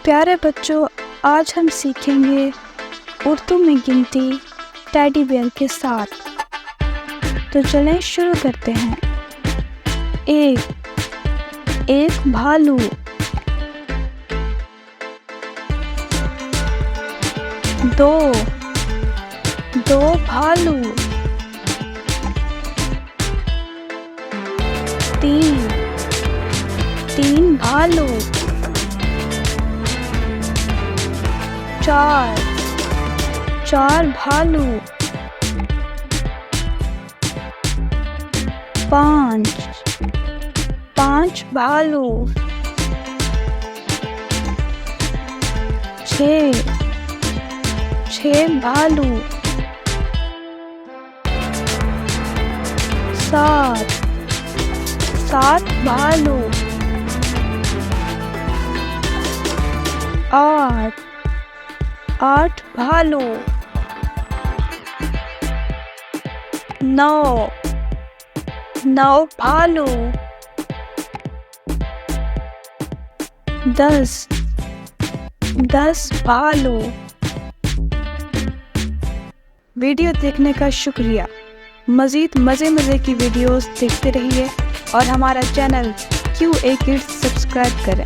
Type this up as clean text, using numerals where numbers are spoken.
प्यारे बच्चों, आज हम सीखेंगे उर्दू में गिनती टेडी बेयर के साथ। तो चलें शुरू करते हैं। एक भालू। दो भालू। तीन भालू। चार भालू। पांच भालू। छह भालू। सात भालू। आठ भालू। 9 भालू। 10 भालू। वीडियो देखने का शुक्रिया। मज़ीद मज़े की वीडियोस देखते रहिए और हमारा चैनल QA Kids सब्सक्राइब करें।